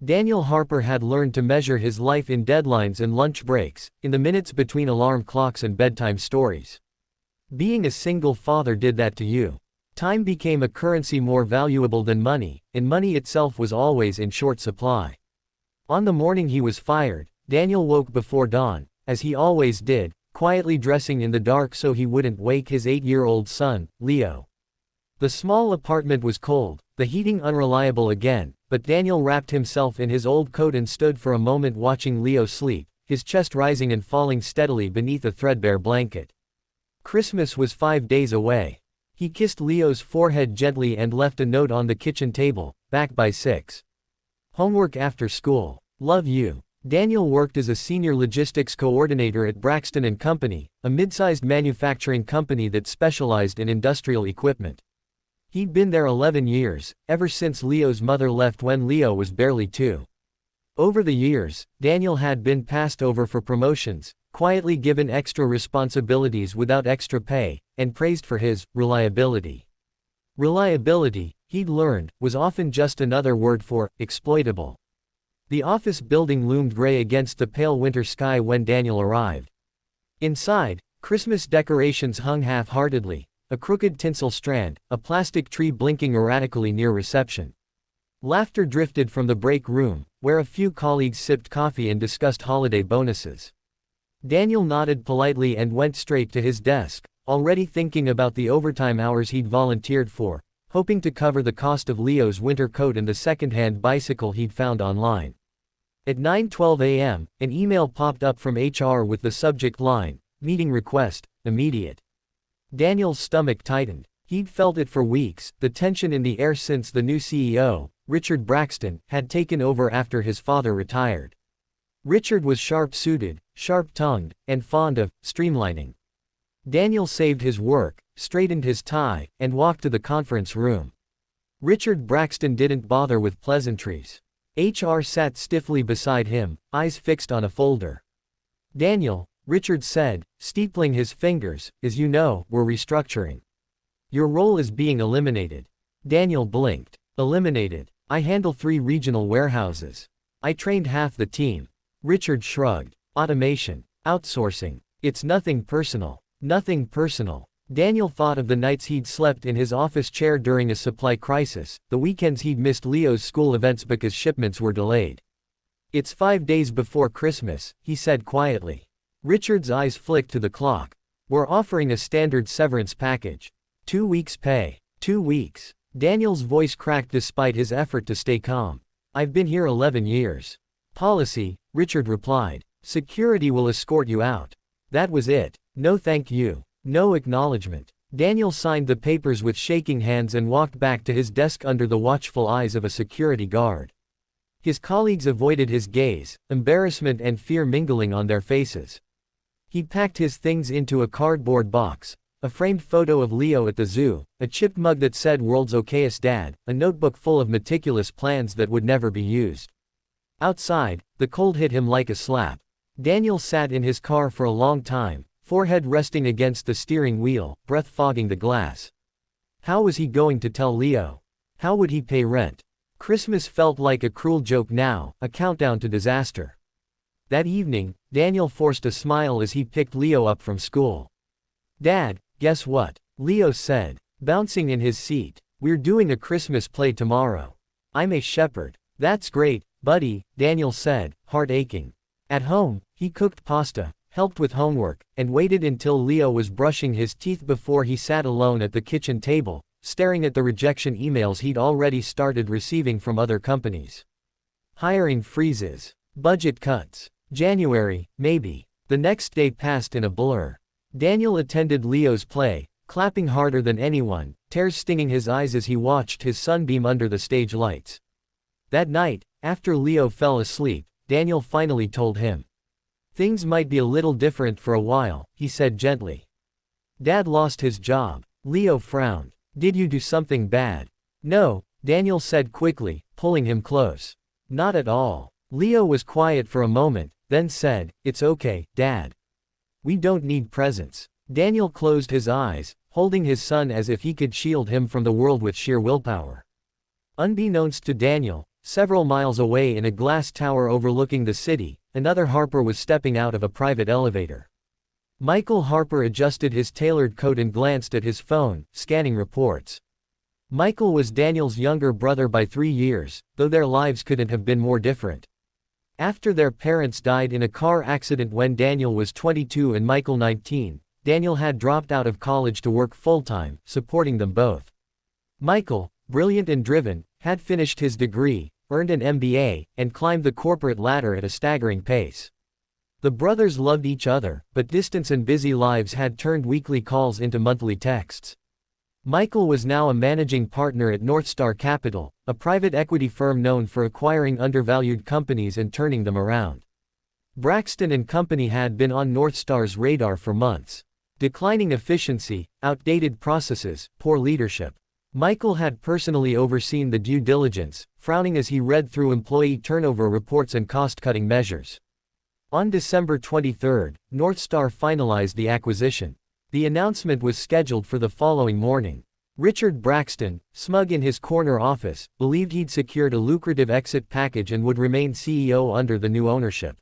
Daniel Harper had learned to measure his life in deadlines and lunch breaks, in the minutes between alarm clocks and bedtime stories. Being a single father did that to you. Time became a currency more valuable than money, and money itself was always in short supply. On the morning he was fired, Daniel woke before dawn, as he always did, quietly dressing in the dark so he wouldn't wake his 8-year-old son, Leo. The small apartment was cold, the heating unreliable again, but Daniel wrapped himself in his old coat and stood for a moment watching Leo sleep, his chest rising and falling steadily beneath a threadbare blanket. Christmas was 5 days away. He kissed Leo's forehead gently and left a note on the kitchen table, back by 6. Homework after school. Love you. Daniel worked as a senior logistics coordinator at Braxton & Company, a mid-sized manufacturing company that specialized in industrial equipment. He'd been there 11 years, ever since Leo's mother left when Leo was barely 2. Over the years, Daniel had been passed over for promotions, quietly given extra responsibilities without extra pay, and praised for his reliability. Reliability, he'd learned, was often just another word for exploitable. The office building loomed gray against the pale winter sky when Daniel arrived. Inside, Christmas decorations hung half-heartedly, a crooked tinsel strand, a plastic tree blinking erratically near reception. Laughter drifted from the break room, where a few colleagues sipped coffee and discussed holiday bonuses. Daniel nodded politely and went straight to his desk, already thinking about the overtime hours he'd volunteered for, hoping to cover the cost of Leo's winter coat and the second-hand bicycle he'd found online. At 9:12 a.m., an email popped up from HR with the subject line, "Meeting request, immediate." Daniel's stomach tightened. He'd felt it for weeks, the tension in the air since the new CEO, Richard Braxton, had taken over after his father retired. Richard was sharp-suited, sharp-tongued, and fond of streamlining. Daniel saved his work, straightened his tie, and walked to the conference room. Richard Braxton didn't bother with pleasantries. HR sat stiffly beside him, eyes fixed on a folder. "Daniel," Richard said, steepling his fingers, "as you know, we're restructuring. Your role is being eliminated." Daniel blinked. "Eliminated? I handle 3 regional warehouses. I trained half the team." Richard shrugged. "Automation. Outsourcing. It's nothing personal." Nothing personal. Daniel thought of the nights he'd slept in his office chair during a supply crisis, the weekends he'd missed Leo's school events because shipments were delayed. "It's 5 days before Christmas," he said quietly. Richard's eyes flicked to the clock. "We're offering a standard severance package. 2 weeks' pay. 2 weeks. Daniel's voice cracked despite his effort to stay calm. "I've been here 11 years. Policy," Richard replied. "Security will escort you out." That was it. No thank you. No acknowledgement. Daniel signed the papers with shaking hands and walked back to his desk under the watchful eyes of a security guard. His colleagues avoided his gaze, embarrassment and fear mingling on their faces. He packed his things into a cardboard box, a framed photo of Leo at the zoo, a chipped mug that said "World's Okayest Dad," a notebook full of meticulous plans that would never be used. Outside, the cold hit him like a slap. Daniel sat in his car for a long time, forehead resting against the steering wheel, breath fogging the glass. How was he going to tell Leo? How would he pay rent? Christmas felt like a cruel joke now, a countdown to disaster. That evening, Daniel forced a smile as he picked Leo up from school. "Dad, guess what?" Leo said, bouncing in his seat. "We're doing a Christmas play tomorrow. I'm a shepherd." "That's great, buddy," Daniel said, heart aching. At home, he cooked pasta, helped with homework, and waited until Leo was brushing his teeth before he sat alone at the kitchen table, staring at the rejection emails he'd already started receiving from other companies. Hiring freezes. Budget cuts. January, maybe. The next day passed in a blur. Daniel attended Leo's play, clapping harder than anyone, tears stinging his eyes as he watched his son beam under the stage lights. That night, after Leo fell asleep, Daniel finally told him. "Things might be a little different for a while," he said gently. "Dad lost his job." Leo frowned. "Did you do something bad?" "No," Daniel said quickly, pulling him close. "Not at all." Leo was quiet for a moment, then said, "It's okay, Dad. We don't need presents." Daniel closed his eyes, holding his son as if he could shield him from the world with sheer willpower. Unbeknownst to Daniel, Several miles away in a glass tower overlooking the city, another Harper was stepping out of a private elevator. Michael Harper adjusted his tailored coat and glanced at his phone, scanning reports. Michael was Daniel's younger brother by 3 years, though their lives couldn't have been more different. After their parents died in a car accident when Daniel was 22 and Michael 19, Daniel had dropped out of college to work full-time, supporting them both. Michael, brilliant and driven, had finished his degree, earned an MBA, and climbed the corporate ladder at a staggering pace. The brothers loved each other, but distance and busy lives had turned weekly calls into monthly texts. Michael was now a managing partner at Northstar Capital, a private equity firm known for acquiring undervalued companies and turning them around. Braxton and Company had been on Northstar's radar for months. Declining efficiency, outdated processes, poor leadership. Michael had personally overseen the due diligence, frowning as he read through employee turnover reports and cost-cutting measures. On December 23, Northstar finalized the acquisition. The announcement was scheduled for the following morning. Richard Braxton, smug in his corner office, believed he'd secured a lucrative exit package and would remain CEO under the new ownership.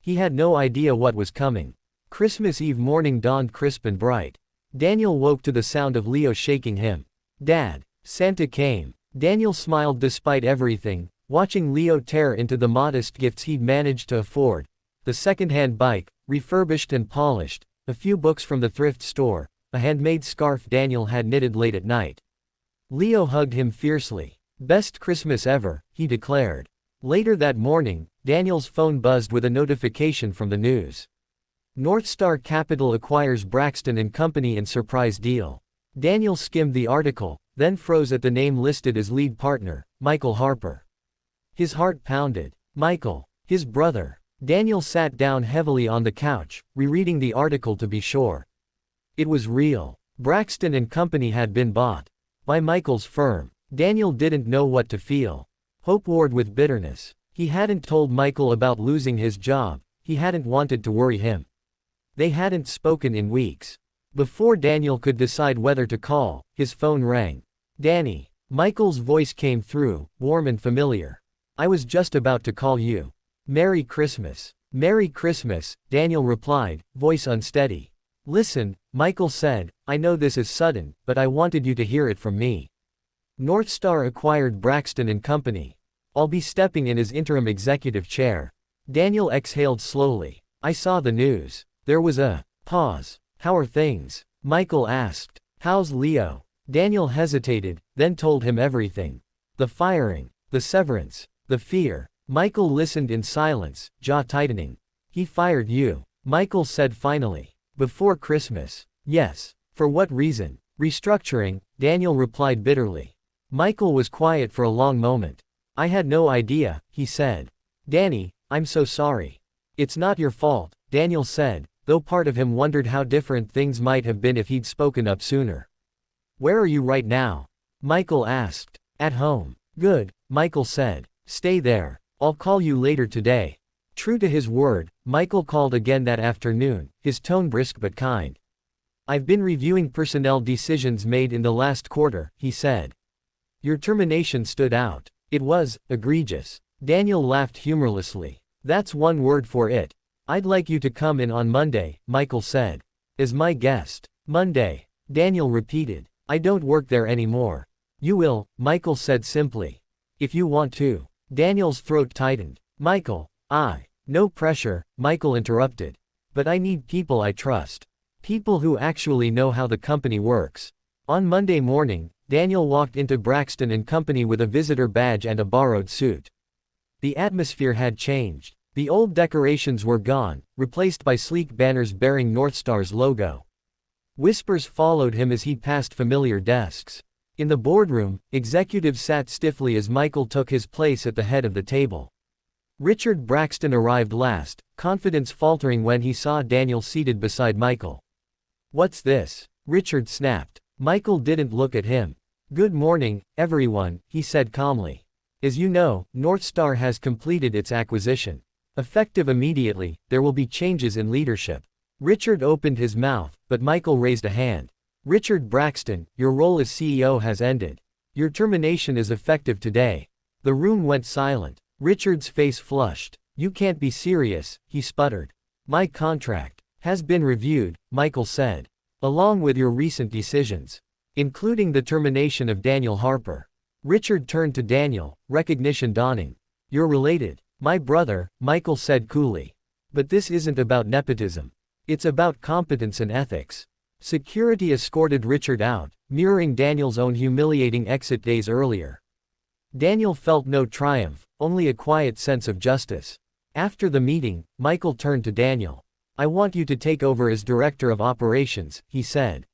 He had no idea what was coming. Christmas Eve morning dawned crisp and bright. Daniel woke to the sound of Leo shaking him. "Dad, Santa came." Daniel smiled despite everything, watching Leo tear into the modest gifts he'd managed to afford. The second-hand bike, refurbished and polished, a few books from the thrift store, a handmade scarf Daniel had knitted late at night. Leo hugged him fiercely. "Best Christmas ever," he declared. Later that morning, Daniel's phone buzzed with a notification from the news. Northstar Capital acquires Braxton and Company in surprise deal. Daniel skimmed the article, then froze at the name listed as lead partner, Michael Harper. His heart pounded. Michael, his brother. Daniel sat down heavily on the couch, rereading the article to be sure. It was real. Braxton and Company had been bought by Michael's firm. Daniel didn't know what to feel. Hope warred with bitterness. He hadn't told Michael about losing his job. He hadn't wanted to worry him. They hadn't spoken in weeks. Before Daniel could decide whether to call, his phone rang. "Danny." Michael's voice came through, warm and familiar. "I was just about to call you. Merry Christmas." "Merry Christmas," Daniel replied, voice unsteady. "Listen," Michael said, "I know this is sudden, but I wanted you to hear it from me. Northstar acquired Braxton and Company. I'll be stepping in as interim executive chair." Daniel exhaled slowly. "I saw the news." There was a pause. "How are things?" Michael asked. "How's Leo?" Daniel hesitated, then told him everything. The firing, the severance, the fear. Michael listened in silence, jaw tightening. "He fired you," Michael said finally. "Before Christmas." "Yes. For what reason?" "Restructuring," Daniel replied bitterly. Michael was quiet for a long moment. "I had no idea," he said. "Danny, I'm so sorry." "It's not your fault," Daniel said, though part of him wondered how different things might have been if he'd spoken up sooner. "Where are you right now?" Michael asked. "At home." "Good," Michael said. "Stay there. I'll call you later today." True to his word, Michael called again that afternoon, his tone brisk but kind. "I've been reviewing personnel decisions made in the last quarter," he said. "Your termination stood out. It was egregious." Daniel laughed humorlessly. "That's one word for it. I'd like you to come in on Monday," Michael said. "As my guest." "Monday," Daniel repeated. "I don't work there anymore." "You will," Michael said simply. "If you want to." Daniel's throat tightened. "Michael, no pressure," Michael interrupted. "But I need people I trust. People who actually know how the company works." On Monday morning, Daniel walked into Braxton and Company with a visitor badge and a borrowed suit. The atmosphere had changed. The old decorations were gone, replaced by sleek banners bearing Northstar's logo. Whispers followed him as he passed familiar desks. In the boardroom, executives sat stiffly as Michael took his place at the head of the table. Richard Braxton arrived last, confidence faltering when he saw Daniel seated beside Michael. "What's this?" Richard snapped. Michael didn't look at him. "Good morning, everyone," he said calmly. "As you know, Northstar has completed its acquisition. Effective immediately, there will be changes in leadership." Richard opened his mouth, but Michael raised a hand. "Richard Braxton, your role as CEO has ended. Your termination is effective today." The room went silent. Richard's face flushed. "You can't be serious," he sputtered. "My contract has been reviewed," Michael said. "Along with your recent decisions, including the termination of Daniel Harper." Richard turned to Daniel, recognition dawning. "You're related." "My brother," Michael said coolly. "But this isn't about nepotism. It's about competence and ethics." Security escorted Richard out, mirroring Daniel's own humiliating exit days earlier. Daniel felt no triumph, only a quiet sense of justice. After the meeting, Michael turned to Daniel. "I want you to take over as director of operations," he said.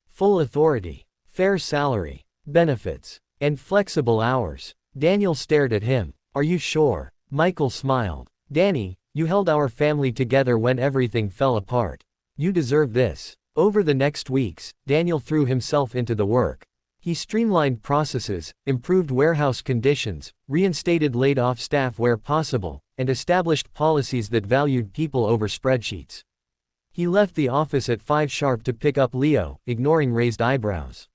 "Full authority, fair salary, benefits, and flexible hours." Daniel stared at him. "Are you sure?" Michael smiled. "Danny, you held our family together when everything fell apart. You deserve this." Over the next weeks, Daniel threw himself into the work. He streamlined processes, improved warehouse conditions, reinstated laid-off staff where possible, and established policies that valued people over spreadsheets. He left the office at 5 sharp to pick up Leo, ignoring raised eyebrows.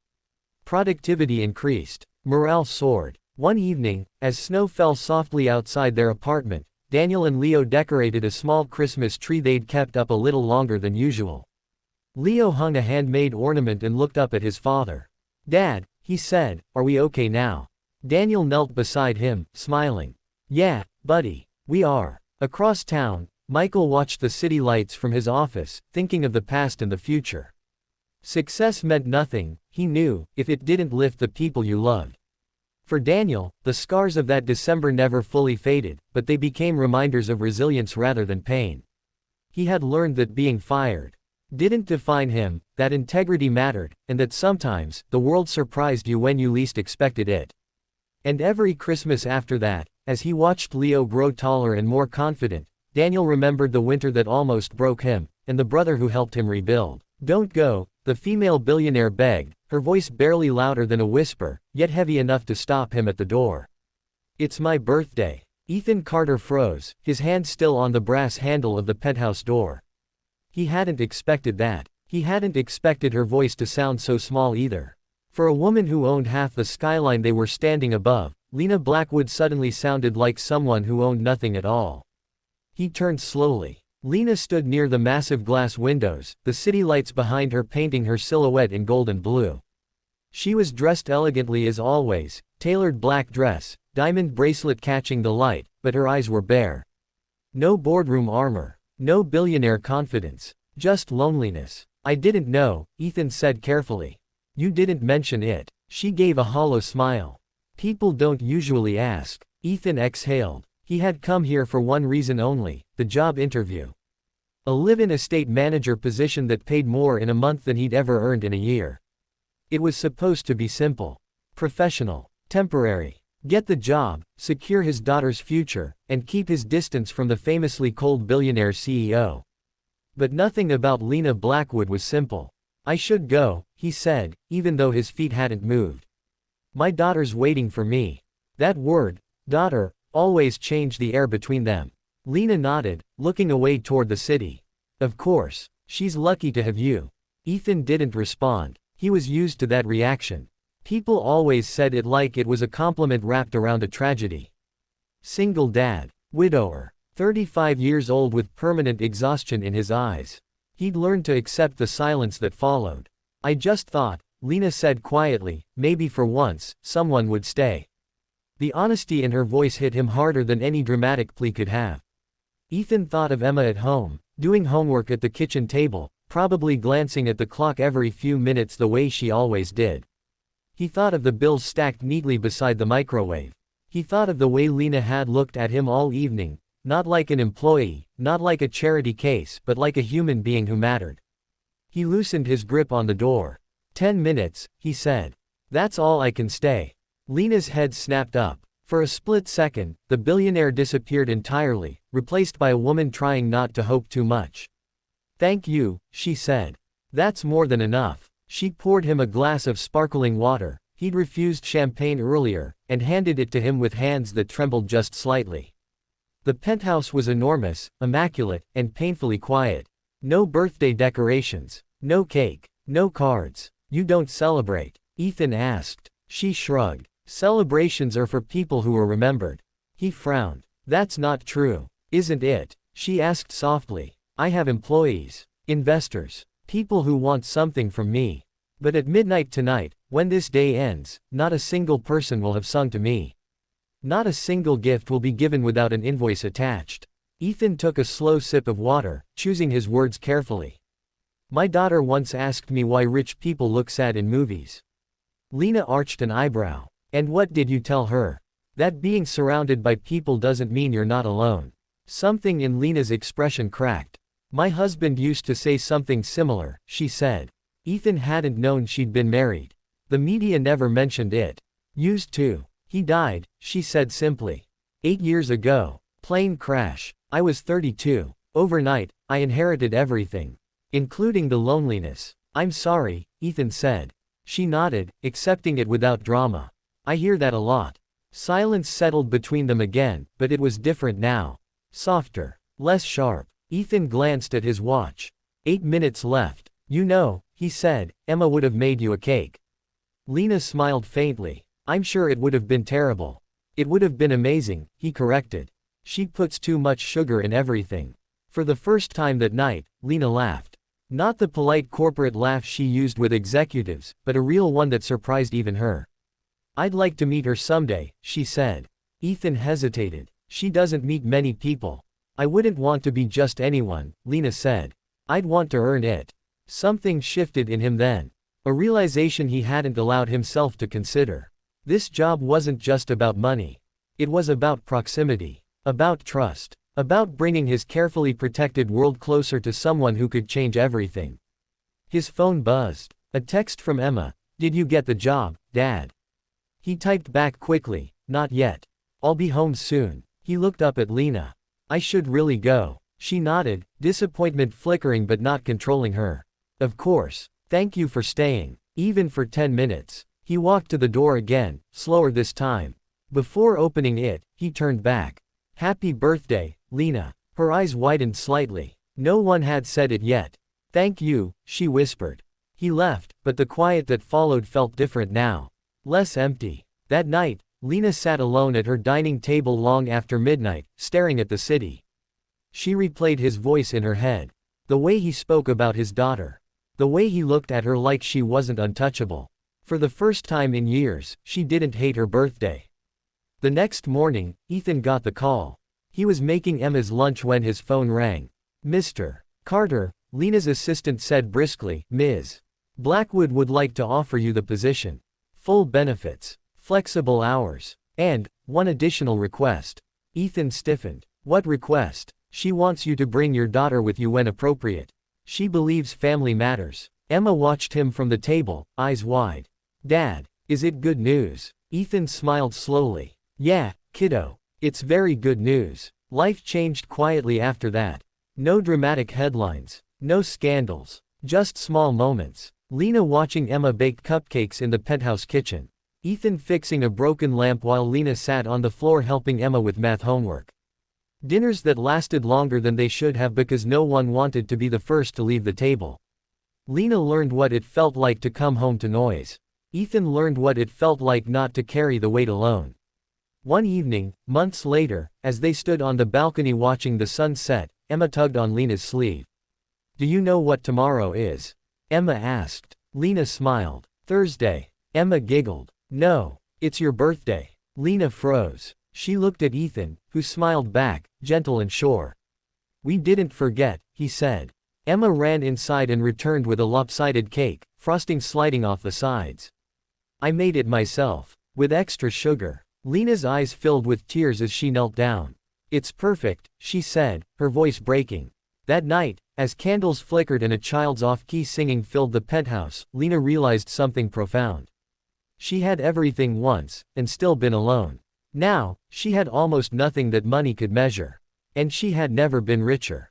Productivity increased. Morale soared. One evening, as snow fell softly outside their apartment, Daniel and Leo decorated a small Christmas tree they'd kept up a little longer than usual. Leo hung a handmade ornament and looked up at his father. "Dad," he said, "are we okay now?" Daniel knelt beside him, smiling. "Yeah, buddy, we are." Across town, Michael watched the city lights from his office, thinking of the past and the future. Success meant nothing, he knew, if it didn't lift the people you loved. For Daniel, the scars of that December never fully faded, but they became reminders of resilience rather than pain. He had learned that being fired didn't define him, that integrity mattered, and that sometimes, the world surprised you when you least expected it. And every Christmas after that, as he watched Leo grow taller and more confident, Daniel remembered the winter that almost broke him, and the brother who helped him rebuild. "Don't go," the female billionaire begged, her voice barely louder than a whisper, yet heavy enough to stop him at the door. "It's my birthday." Ethan Carter froze, his hand still on the brass handle of the penthouse door. He hadn't expected that. He hadn't expected her voice to sound so small either. For a woman who owned half the skyline they were standing above, Lena Blackwood suddenly sounded like someone who owned nothing at all. He turned slowly. Lena stood near the massive glass windows, the city lights behind her painting her silhouette in gold and blue. She was dressed elegantly as always, tailored black dress, diamond bracelet catching the light, but her eyes were bare. No boardroom armor. No billionaire confidence. Just loneliness. "I didn't know," Ethan said carefully. "You didn't mention it." She gave a hollow smile. "People don't usually ask." Ethan exhaled. He had come here for one reason only, the job interview. A live-in estate manager position that paid more in a month than he'd ever earned in a year. It was supposed to be simple, professional, temporary. Get the job, secure his daughter's future, and keep his distance from the famously cold billionaire CEO. But nothing about Lena Blackwood was simple. "I should go," he said, even though his feet hadn't moved. "My daughter's waiting for me." That word, daughter, always changed the air between them. Lena nodded, looking away toward the city. "Of course. She's lucky to have you." Ethan didn't respond. He was used to that reaction. People always said it like it was a compliment wrapped around a tragedy. Single dad. Widower. 35 years old with permanent exhaustion in his eyes. He'd learned to accept the silence that followed. "I just thought," Lena said quietly, "maybe for once, someone would stay." The honesty in her voice hit him harder than any dramatic plea could have. Ethan thought of Emma at home, doing homework at the kitchen table, probably glancing at the clock every few minutes the way she always did. He thought of the bills stacked neatly beside the microwave. He thought of the way Lena had looked at him all evening, not like an employee, not like a charity case, but like a human being who mattered. He loosened his grip on the door. 10 minutes, he said. "That's all I can stay." Lena's head snapped up. For a split second, the billionaire disappeared entirely, replaced by a woman trying not to hope too much. "Thank you," she said. "That's more than enough." She poured him a glass of sparkling water, he'd refused champagne earlier, and handed it to him with hands that trembled just slightly. The penthouse was enormous, immaculate, and painfully quiet. No birthday decorations. No cake. No cards. "You don't celebrate?" Ethan asked. She shrugged. Celebrations are for people who are remembered. He frowned. That's not true, isn't it? She asked softly. I have employees, investors, people who want something from me. But at midnight tonight, when this day ends, not a single person will have sung to me. Not a single gift will be given without an invoice attached. Ethan took a slow sip of water, choosing his words carefully. My daughter once asked me why rich people look sad in movies. Lena arched an eyebrow. And what did you tell her? That being surrounded by people doesn't mean you're not alone. Something in Lena's expression cracked. My husband used to say something similar, she said. Ethan hadn't known she'd been married. The media never mentioned it. Used to. He died, she said simply. 8 years ago. Plane crash. I was 32. Overnight, I inherited everything. Including the loneliness. I'm sorry, Ethan said. She nodded, accepting it without drama. I hear that a lot. Silence settled between them again, but it was different now. Softer. Less sharp. Ethan glanced at his watch. 8 minutes left. You know, he said, Emma would have made you a cake. Lena smiled faintly. I'm sure it would have been terrible. It would have been amazing, he corrected. She puts too much sugar in everything. For the first time that night, Lena laughed. Not the polite corporate laugh she used with executives, but a real one that surprised even her. I'd like to meet her someday, she said. Ethan hesitated. She doesn't meet many people. I wouldn't want to be just anyone, Lena said. I'd want to earn it. Something shifted in him then. A realization he hadn't allowed himself to consider. This job wasn't just about money. It was about proximity. About trust. About bringing his carefully protected world closer to someone who could change everything. His phone buzzed. A text from Emma. Did you get the job, Dad? He typed back quickly. Not yet. I'll be home soon. He looked up at Lena. I should really go. She nodded, disappointment flickering but not controlling her. Of course. Thank you for staying. Even for 10 minutes. He walked to the door again, slower this time. Before opening it, he turned back. Happy birthday, Lena. Her eyes widened slightly. No one had said it yet. Thank you, she whispered. He left, but the quiet that followed felt different now. Less empty. That night, Lena sat alone at her dining table long after midnight, staring at the city. She replayed his voice in her head. The way he spoke about his daughter. The way he looked at her like she wasn't untouchable. For the first time in years, she didn't hate her birthday. The next morning, Ethan got the call. He was making Emma's lunch when his phone rang. Mr. Carter, Lena's assistant said briskly, Ms. Blackwood would like to offer you the position. Full benefits, flexible hours, and one additional request. Ethan stiffened. What request? She wants you to bring your daughter with you when appropriate. She believes family matters. Emma watched him from the table, eyes wide. Dad, is it good news? Ethan smiled slowly. Yeah, kiddo. It's very good news. Life changed quietly after that. No dramatic headlines. No scandals. Just small moments. Lena watching Emma bake cupcakes in the penthouse kitchen. Ethan fixing a broken lamp while Lena sat on the floor helping Emma with math homework. Dinners that lasted longer than they should have because no one wanted to be the first to leave the table. Lena learned what it felt like to come home to noise. Ethan learned what it felt like not to carry the weight alone. One evening, months later, as they stood on the balcony watching the sun set, Emma tugged on Lena's sleeve. Do you know what tomorrow is? Emma asked. Lena smiled. Thursday. Emma giggled. No, it's your birthday. Lena froze. She looked at Ethan, who smiled back, gentle and sure. We didn't forget, he said. Emma ran inside and returned with a lopsided cake, frosting sliding off the sides. I made it myself. With extra sugar. Lena's eyes filled with tears as she knelt down. It's perfect, she said, her voice breaking. That night, as candles flickered and a child's off-key singing filled the penthouse, Lena realized something profound. She had everything once, and still been alone. Now, she had almost nothing that money could measure. And she had never been richer.